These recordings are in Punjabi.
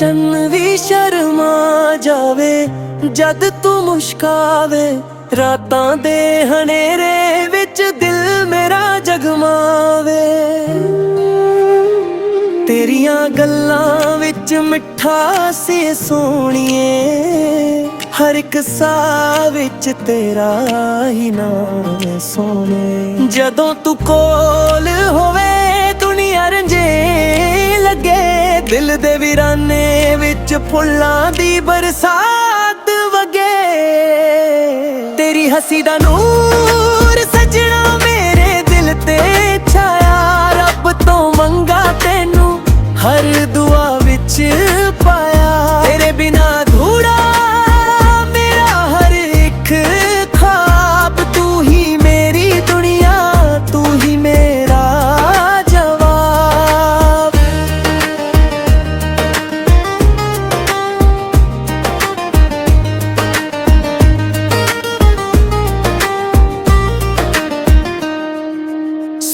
ਚੰਨ ਵੀ ਸ਼ਰਮਾ ਜਾਵੇ ਜਦ ਤੂੰ ਮੁਸਕਾਵੇ। ਰਾਤਾਂ ਦੇ ਹਨੇਰੇ ਵਿੱਚ ਦਿਲ ਮੇਰਾ ਜਗਮਾਵੇ। ਤੇਰੀਆਂ ਗੱਲਾਂ ਵਿੱਚ ਮਿੱਠਾ ਸੀ ਸੋਹਣੀਏ, ਹਰ ਇੱਕ ਸਾਹ ਵਿੱਚ ਤੇਰਾ ਹੀ ਨਾਮ ਹੈ ਸੋਹਣੇ। ਜਦੋਂ ਤੂੰ ਕੋਲ ਹੋਵੇ ਦੁਨੀਆ ਰੰਜੇ ਲੱਗੇ, ਦਿਲ ਦੇ ਵੀਰਾਨੇ ਵਿੱਚ ਫੁੱਲਾਂ ਦੀ ਬਰਸਾਤ ਵਗੇ। ਤੇਰੀ ਹੱਸੀ ਦਾ ਨੂਰ ਸਜਣਾ ਮੇਰੇ ਦਿਲ ਤੇ ਛਾਇਆ, ਰੱਬ ਤੋਂ ਮੰਗਾ ਤੈਨੂੰ ਹਰ ਦੁਆ ਵਿੱਚ ਪਾਇਆ। ਤੇਰੇ ਬਿਨਾ ਅਧੂਰਾ ਮੇਰਾ ਹਰ ਇੱਕ ਖ਼ਾਬ, ਤੂੰ ਹੀ ਮੇਰੀ ਦੁਨੀਆ, ਤੂੰ ਹੀ ਮੇਰਾ ਜਵਾਬ।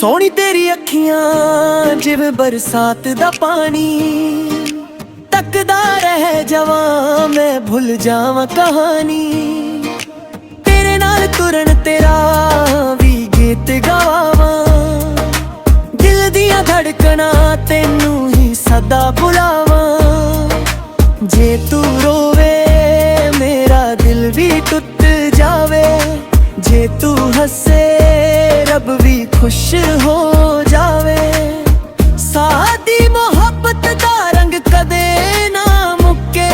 ਸੋਹਣੀ ਤੇਰੀ ਅੱਖੀਆਂ ਜਿਵੇਂ ਬਰਸਾਤ ਦਾ ਪਾਣੀ, ਤੱਕਦਾ ਰਹਿ ਜਾਵਾਂ ਮੈਂ ਭੁੱਲ ਜਾਵਾਂ ਕਹਾਣੀ। ਤੇਰੇ ਨਾਲ ਤੁਰਨ ਤੇਰਾ ਵੀ ਗੀਤ ਗਾਵਾਂ, ਦਿਲ ਦੀਆਂ ਧੜਕਣਾਂ ਤੈਨੂੰ ਹੀ ਸਦਾ ਬੁਲਾਵਾਂ। ਜੇ ਤੂੰ ਰੋਵੇ ਮੇਰਾ ਦਿਲ ਵੀ ਟੁੱਟ ਜਾਵੇ, ਜੇ ਤੂੰ ਹੱਸੇ ਰੱਬ ਵੀ ਖੁਸ਼ ਹੋ ਜਾਵੇ। ਸਾਡੀ ਮੁਹੱਬਤ ਦਾ ਰੰਗ ਕਦੇ ਨਾ ਮੁੱਕੇ,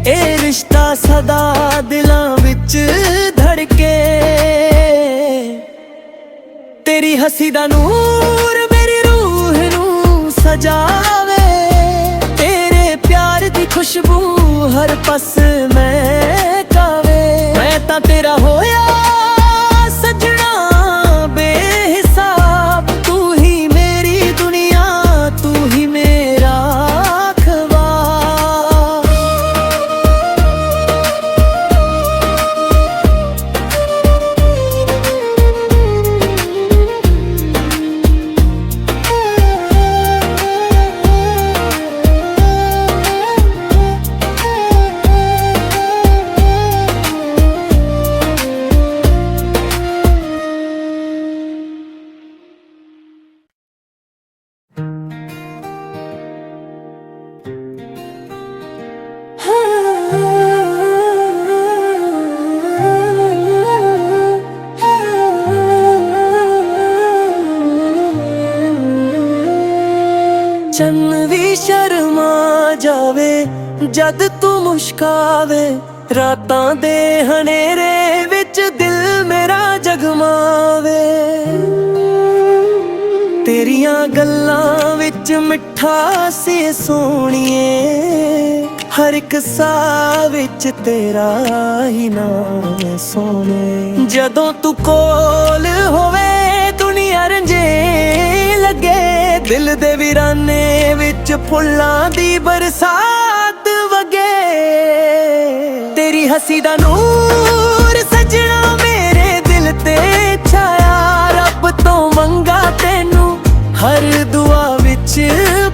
ਇਹ ਰਿਸ਼ਤਾ ਸਦਾ ਦਿਲਾਂ ਵਿੱਚ ਧੜਕੇ। ਤੇਰੀ ਹੱਸੀ ਦਾ ਨੂਰ ਮੇਰੀ ਰੂਹ ਨੂੰ ਸਜਾਵੇ, ਤੇਰੇ ਪਿਆਰ ਦੀ ਖੁਸ਼ਬੂ ਹਰ ਪਸ ਮਹਿਕਾਵੇ। ਮੈਂ ਤਾਂ ਤੇਰਾ ਹੋਇਆ ਸਜਣਾ ਬੇਹਿਸਾਬ, ਤੂੰ ਹੀ ਮੇਰੀ ਦੁਨੀਆ, ਤੂੰ ਹੀ ਮੇਰਾ ਖ਼ਵਾਬ। ਚੰਨ ਵੀ ਸ਼ਰਮਾ ਜਾਵੇ ਜਦ ਤੂੰ ਮੁਸਕਾਵੇ। ਰਾਤਾਂ ਦੇ ਹਨੇਰੇ ਵਿੱਚ ਦਿਲ ਮੇਰਾ ਜਗਮਾਵੇ। ਤੇਰੀਆਂ ਗੱਲਾਂ ਵਿੱਚ ਮਿੱਠਾ ਸੀ ਸੋਹਣੀਏ, ਹਰ ਇੱਕ ਸਾਹ ਵਿੱਚ ਤੇਰਾ ਹੀ ਨਾਮ ਹੈ ਸੋਹਣੇ। ਜਦੋਂ ਤੂੰ ਕੋਲ ਹੋਵੇ ਦੁਨੀਆ ਰੰਜੇ ਲੱਗੇ, ਦਿਲ ਦੇ ਵੀਰਾਨੇ ਵਿੱਚ ਫੁੱਲਾਂ ਦੀ ਬਰਸਾਤ ਵਗੇ। ਤੇਰੀ ਹੱਸੀ ਦਾ ਨੂਰ ਸਜਣਾ ਮੇਰੇ ਦਿਲ ਤੇ ਛਾਇਆ, ਰੱਬ ਤੋਂ ਮੰਗਾ ਤੈਨੂੰ ਹਰ ਦੁਆ ਵਿੱਚ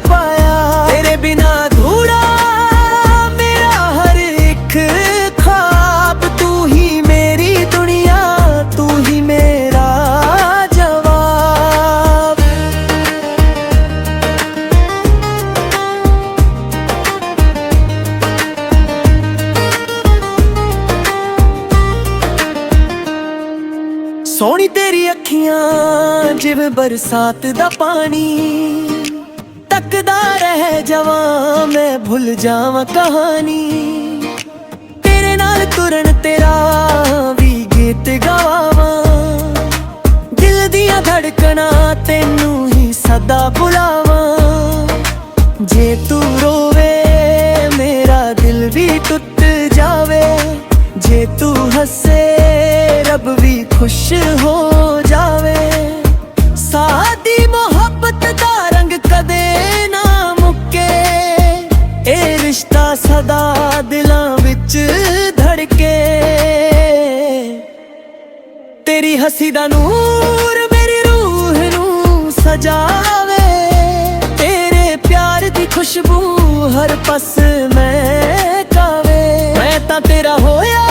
ਪਾਇਆ। ਤੇਰੇ ਬਿਨਾ ਅਧੂਰਾ ਮੇਰਾ ਹਰ ਇੱਕ ਖ਼ਾਬ, ਤੂੰ ਹੀ ਮੇਰੀ ਦੁਨੀਆ, ਤੂੰ ਹੀ ਮੇਰਾ ਜਵਾਬ। ਸੋਹਣੀ ਤੇਰੀ ਅੱਖੀਆਂ ਜਿਵੇਂ ਬਰਸਾਤ ਦਾ ਪਾਣੀ, ਤੱਕਦਾ ਰਹਿ ਜਾਵਾਂ ਮੈਂ ਭੁੱਲ ਜਾਵਾਂ ਕਹਾਣੀ। ਤੇਰੇ ਨਾਲ ਤੁਰਨ ਤੇਰਾ ਵੀ ਗੀਤ ਗਾਵਾਂ, ਦਿਲ ਦੀਆਂ ਧੜਕਣਾਂ ਤੈਨੂੰ ਹੀ ਸਦਾ ਬੁਲਾਵਾਂ। ਜੇ ਤੂੰ ਰੋਵੇ ਮੇਰਾ ਦਿਲ ਵੀ ਟੁੱਟ ਜਾਵੇ, ਜੇ ਤੂੰ ਹੱਸੇ ਰੱਬ ਵੀ ਖੁਸ਼ ਹੋ ਜਾਵੇ। ਸਾਡੀ ਮੁਹੱਬਤ ਦਾ ਰੰਗ ਕਦੇ ਨਾ ਮੁੱਕੇ, ਇਹ ਰਿਸ਼ਤਾ ਸਦਾ ਦਿਲਾਂ ਵਿੱਚ ਧੜਕੇ। ਤੇਰੀ ਹੱਸੀ ਦਾ ਨੂਰ ਮੇਰੀ ਰੂਹ ਨੂੰ ਸਜਾਵੇ, ਤੇਰੇ ਪਿਆਰ ਦੀ ਖੁਸ਼ਬੂ हर पस महकावे। मैं तां तेरा होया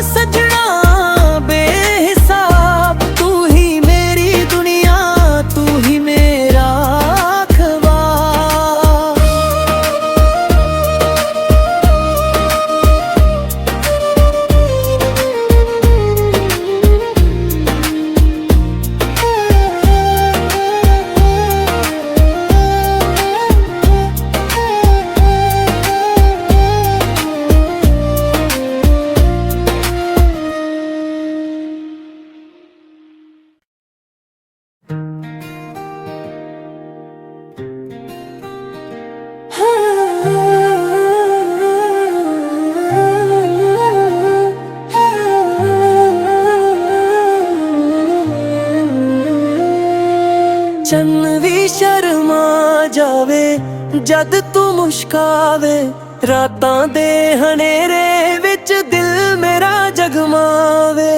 सजना बेहिसाब, तू ही मेरी दुनिया, तू ही मेरा ख्वाब। चन्न भी शर्मा जावे जद तू मुस्कावे, रातां दे हनेरे विच दिल मेरा जगमावे।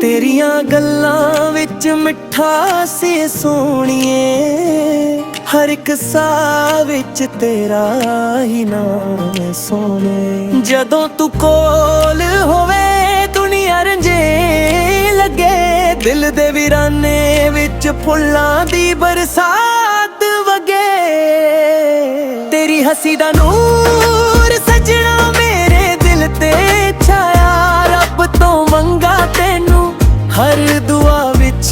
तेरियां गल्लां विच मिठा सी सोहणिए, हर एक साह विच तेरा ही नाम है सोने। जदों तू कोल होवे दुनिया रंजे लगे, दिल दे वीराने विच फुल्लां दी बरसात वगे। तेरी हसी दा नूर सजना मेरे दिल ते छाया, रब तो मंगा तैनू हर दुआ विच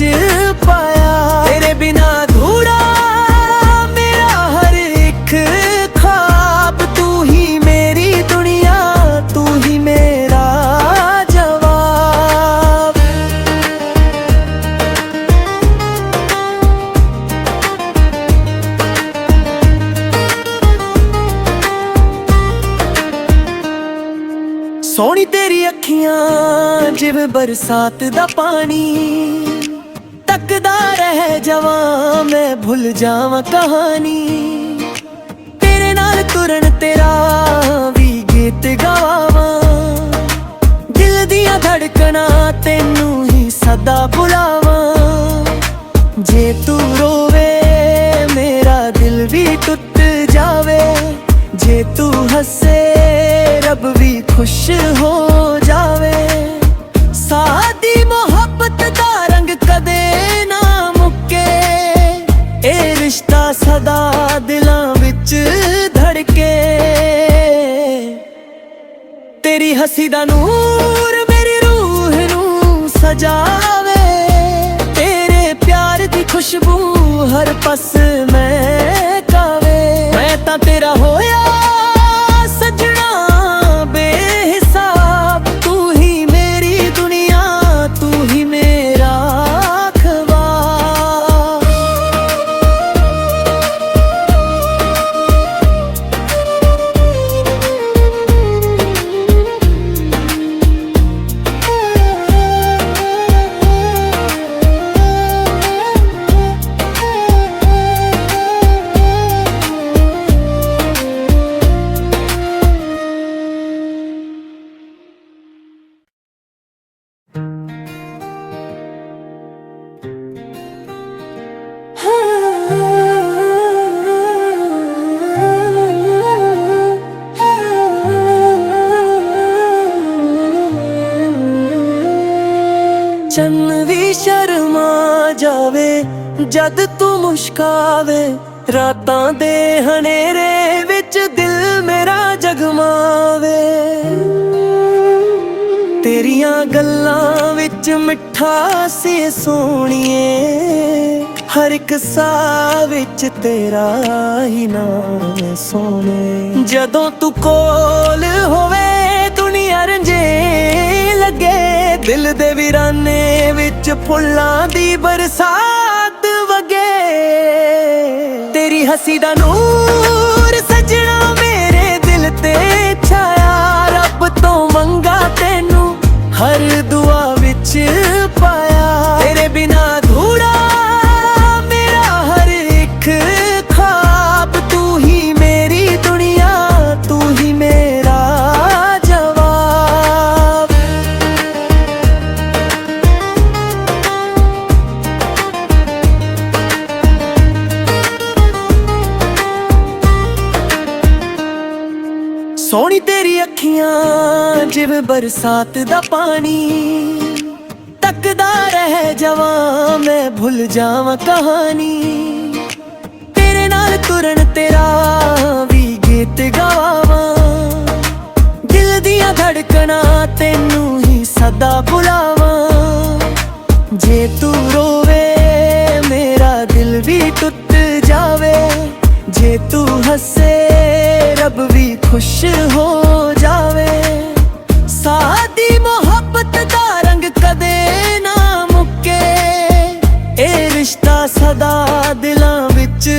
पाया। तेरे बिना अधूरा मेरा हर एक ख्वाब, तू ही मेरी दुनिया, तू ही मेरा जवाब। सोनी तेरी अखियां जिवें बरसात दा पानी, तकदा रह जावां मैं भुल जावां कहानी। तेरे नाल तुरन तेरा भी गीत गावां, दिल दियां धड़कना तेनू ही सदा बुलावां। जे तू रोवे मेरा दिल भी टुट जावे, जे तू हसे रब भी खुश हो जावे। सादी मोहब्बत दा रंग कदे ना मुक्के, ए रिश्ता सदा दिलां विच धड़के। तेरी हसी दा नूर मेरी रूह नू सजावे, तेरे प्यार दी खुशबू हर पस महकावे। मैं तां तेरा होया सजना बेहिसाब, तू ही मेरी दुनिया, तू ही मेरा ख्वाब। चन्न भी शर्मा जावे जद तू मुस्कावे, रातां दे हनेरे विच दिल मेरा जगमावे। तेरियां गल्लां विच मिठा सी सोहणिए, हर एक साह विच तेरा ही नाम है सोने। जदों तू कोल होवे दुनिया रंजे लगे, दिल दे वीराने विच फुल्लां दी बरसात वगे। तेरी हसी दा नूर सजना मेरे दिल ते छाया, रब तो मंगा तैनू हर दुआ विच पाया। तेरे बिना अधूरा मेरा हर एक ख्वाब, तू ही मेरी दुनिया, तू ही मेरा जवाब। ਸੋਹਣੀ ਤੇਰੀ ਅੱਖੀਆਂ ਜਿਵੇਂ ਬਰਸਾਤ ਦਾ ਪਾਣੀ, ਤੱਕਦਾ ਰਹਿ ਜਾਵਾਂ ਮੈਂ ਭੁੱਲ ਜਾਵਾਂ ਕਹਾਣੀ। ਤੇਰੇ ਨਾਲ ਤੁਰਨ ਤੇਰਾ ਵੀ ਗੀਤ ਗਾਵਾਂ, ਦਿਲ ਦੀਆਂ ਧੜਕਣਾਂ ਤੈਨੂੰ ਹੀ ਸਦਾ ਬੁਲਾਵਾਂ। ਜੇ ਤੂੰ ਰੋਵੇ ਮੇਰਾ ਦਿਲ ਵੀ ਟੁੱਟ ਜਾਵੇ, ਜੇ ਤੂੰ ਹੱਸੇ ਰੱਬ ਵੀ ਖੁਸ਼ ਹੋ ਜਾਵੇ। ਸਾਡੀ ਮੁਹੱਬਤ ਦਾ ਰੰਗ ਕਦੇ ਨਾ ਮੁੱਕੇ, ਇਹ ਰਿਸ਼ਤਾ ਸਦਾ ਦਿਲਾਂ ਵਿੱਚ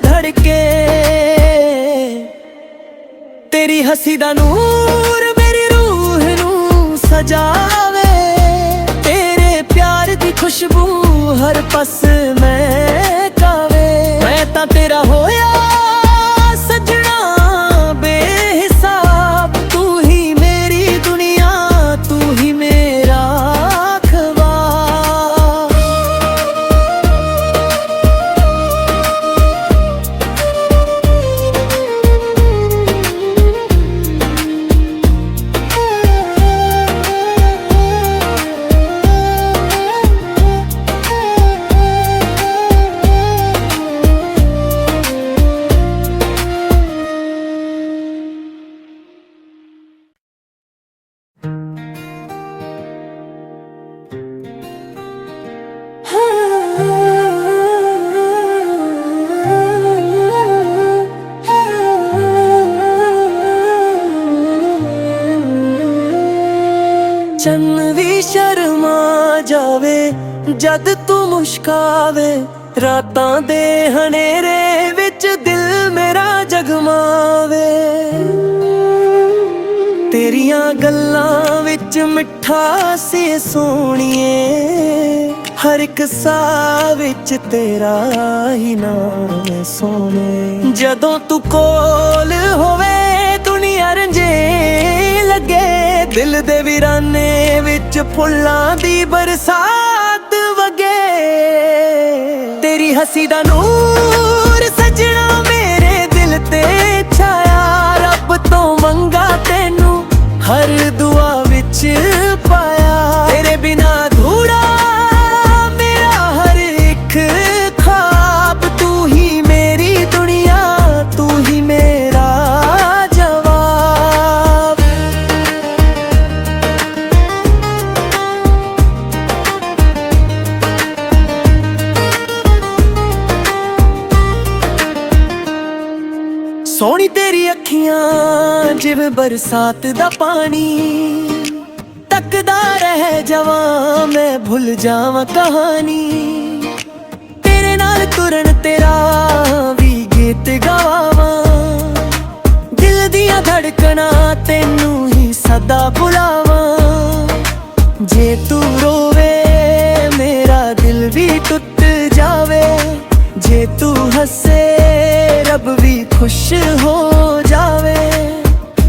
ਧੜਕੇ। ਤੇਰੀ ਹੱਸੀ ਦਾ ਨੂਰ ਮੇਰੀ ਰੂਹ ਨੂੰ ਸਜਾਵੇ, ਤੇਰੇ ਪਿਆਰ ਦੀ ਖੁਸ਼ਬੂ ਹਰ ਪਸ ਮਹਿਕਾਵੇ। ਮੈਂ ਤਾਂ ਤੇਰਾ ਹੋਇਆ ਸਜਣਾ ਬੇਹਿਸਾਬ, ਤੂੰ ਹੀ ਮੇਰੀ ਦੁਨੀਆ, ਤੂੰ ਹੀ ਮੇਰਾ ਖ਼ਵਾਬ। ਚੰਨ ਵੀ ਸ਼ਰਮਾ ਜਾਵੇ ਜਦ ਤੂੰ ਮੁਸਕਾਵੇ, ਰਾਤਾਂ ਦੇ ਹਨੇਰੇ ਵਿੱਚ ਦਿਲ ਮੇਰਾ ਜਗਮਾਵੇ। ਤੇਰੀਆਂ ਗੱਲਾਂ ਵਿੱਚ ਮਿਠਾਸ ਏ ਸੋਹਣੀਏ, ਹਰ ਇੱਕ ਸਾਹ ਵਿੱਚ ਤੇਰਾ ਹੀ ਨਾਮ ਏ ਸੋਹਣੇ। ਜਦੋਂ ਤੂੰ ਕੋਲ ਹੋਵੇ ਦੁਨੀਆ ਰੰਜੇ ਲੱਗੇ, ਦਿਲ ਦੇ ਵੀਰਾਨੇ ਵਿੱਚ ਫੁੱਲਾਂ ਦੀ ਬਰਸਾਤ ਵਗੇ। ਤੇਰੀ ਹੱਸੀ ਦਾ ਨੂਰ ਸਜਣਾ ਮੇਰੇ ਦਿਲ ਤੇ ਛਾਇਆ, ਰੱਬ ਤੋਂ ਮੰਗਾ ਤੈਨੂੰ ਹਰ ਦੁਆ ਵਿੱਚ ਪਾਇਆ। ਤੇਰੇ ਬਿਨਾ ਅਧੂਰਾ ਮੇਰਾ ਹਰ ਇੱਕ ਖ਼ਾਬ, ਤੂੰ ਹੀ ਮੇਰੀ ਦੁਨੀਆ, ਤੂੰ ਹੀ ਮੇਰਾ ਜਵਾਬ। ਸੋਹਣੀ ਤੇਰੀ ਅੱਖੀਆਂ ਜਿਵੇਂ ਬਰਸਾਤ ਦਾ ਪਾਣੀ, ਤੱਕਦਾ ਰਹਿ ਜਾਵਾਂ ਮੈਂ ਭੁੱਲ ਜਾਵਾਂ ਕਹਾਣੀ। ਤੇਰੇ ਨਾਲ ਤੁਰਨ ਤੇਰਾ ਵੀ ਗੀਤ ਗਾਵਾਂ, ਦਿਲ ਦੀਆਂ ਧੜਕਣਾਂ ਤੈਨੂੰ ਹੀ ਸਦਾ ਬੁਲਾਵਾਂ। ਜੇ ਤੂੰ ਰੋਵੇ ਮੇਰਾ ਦਿਲ ਵੀ ਟੁੱਟ ਜਾਵੇ, ਜੇ ਤੂੰ ਹੱਸੇ ਰੱਬ ਵੀ ਖੁਸ਼ ਹੋ ਜਾਵੇ।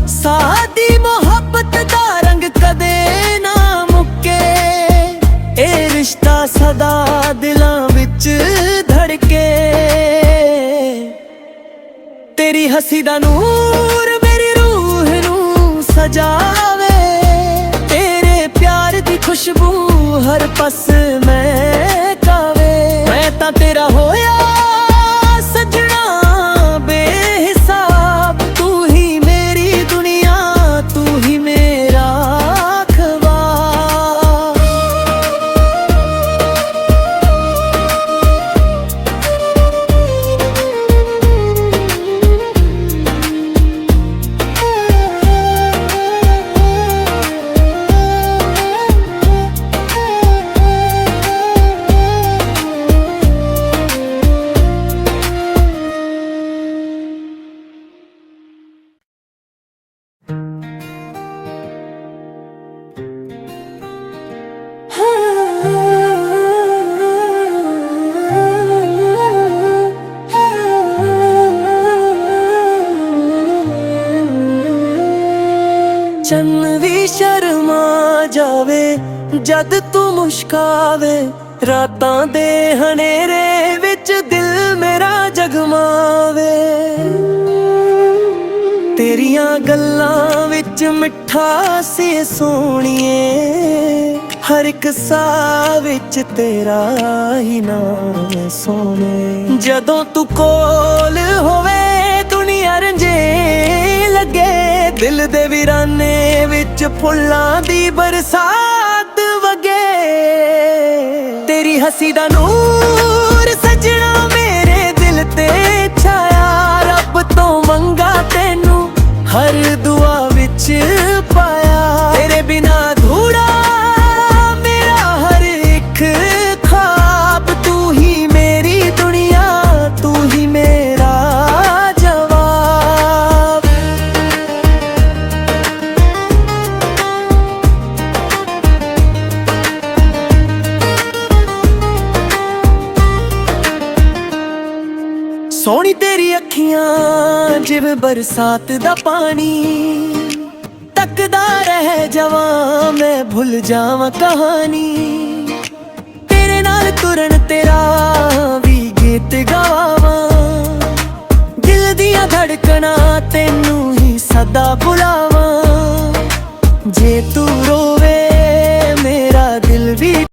ਸਾਡੀ ਮੁਹੱਬਤ ਦਾ ਰੰਗ ਕਦੇ ਨਾ ਮੁੱਕੇ, ਇਹ ਰਿਸ਼ਤਾ ਸਦਾ ਦਿਲਾਂ ਵਿੱਚ ਧੜਕੇ। ਤੇਰੀ ਹੱਸੀ ਦਾ ਨੂਰ ਮੇਰੀ ਰੂਹ ਨੂੰ ਸਜਾਵੇ, ਤੇਰੇ ਪਿਆਰ ਦੀ ਖੁਸ਼ਬੂ ਹਰ ਪਸ ਮਹਿਕਾਵੇ। ਮੈਂ ਤਾਂ ਤੇਰਾ ਹੋਇਆ ਸਜਣਾ ਬੇਹਿਸਾਬ, ਤੂੰ ਹੀ ਮੇਰੀ ਦੁਨੀਆ, ਤੂੰ ਹੀ ਮੇਰਾ ਖ਼ਵਾਬ। ਚੰਨ ਵੀ ਸ਼ਰਮਾ ਜਾਵੇ ਜਦ ਤੂੰ ਮੁਸਕਾਵੇ, ਰਾਤਾਂ ਦੇ ਹਨੇਰੇ ਵਿੱਚ ਦਿਲ ਮੇਰਾ ਜਗਮਾਵੇ। ਤੇਰੀਆਂ ਗੱਲਾਂ ਅੱਜ ਮਿੱਠਾ ਸੀ ਸੋਹਣੀਏ, ਹਰ ਇੱਕ ਸਾਹ ਵਿੱਚ ਤੇਰਾ ਹੀ ਨਾਮ ਸੋਹਣੇ। ਜਦੋਂ ਤੂੰ ਕੋਲ ਹੋਵੇ ਦੁਨੀਆ ਰੰਜੇ ਲੱਗੇ, ਦਿਲ ਦੇ ਵੀਰਾਨੇ ਵਿੱਚ ਫੁੱਲਾਂ ਦੀ ਬਰਸਾਤ ਵਗੇ। ਤੇਰੀ ਹੱਸੀ ਦਾ ਨੂਰ ਸਜਣਾ ਮੇਰੇ ਦਿਲ ਤੇ ਛਾਇਆ, ਰੱਬ ਤੋਂ ਮੰਗਾ ਤੈਨੂੰ ਹਰ ਦੁਆ ਵਿੱਚ ਪਾਇਆ। ਤੇਰੇ ਬਿਨਾ ਅਧੂਰਾ ਮੇਰਾ ਹਰ ਇੱਕ ਖ਼ਾਬ, ਤੂੰ ਹੀ ਮੇਰੀ ਦੁਨੀਆ, ਤੂੰ ਹੀ ਮੇਰਾ ਜਵਾਬ। ਸੋਹਣੀ ਤੇਰੀ ਅੱਖੀਆਂ ਜਿਵੇਂ ਬਰਸਾਤ ਦਾ ਪਾਣੀ, ਤੱਕਦਾ ਰਹਿ ਜਾਵਾਂ ਮੈਂ ਭੁੱਲ ਜਾਵਾਂ ਕਹਾਣੀ। ਤੇਰੇ ਨਾਲ ਤੁਰਨ ਤੇਰਾ ਵੀ ਗੀਤ ਗਾਵਾਂ, ਦਿਲ ਦੀਆਂ ਧੜਕਣਾਂ ਤੈਨੂੰ ਹੀ ਸਦਾ ਬੁਲਾਵਾਂ। ਜੇ ਤੂੰ ਰੋਵੇ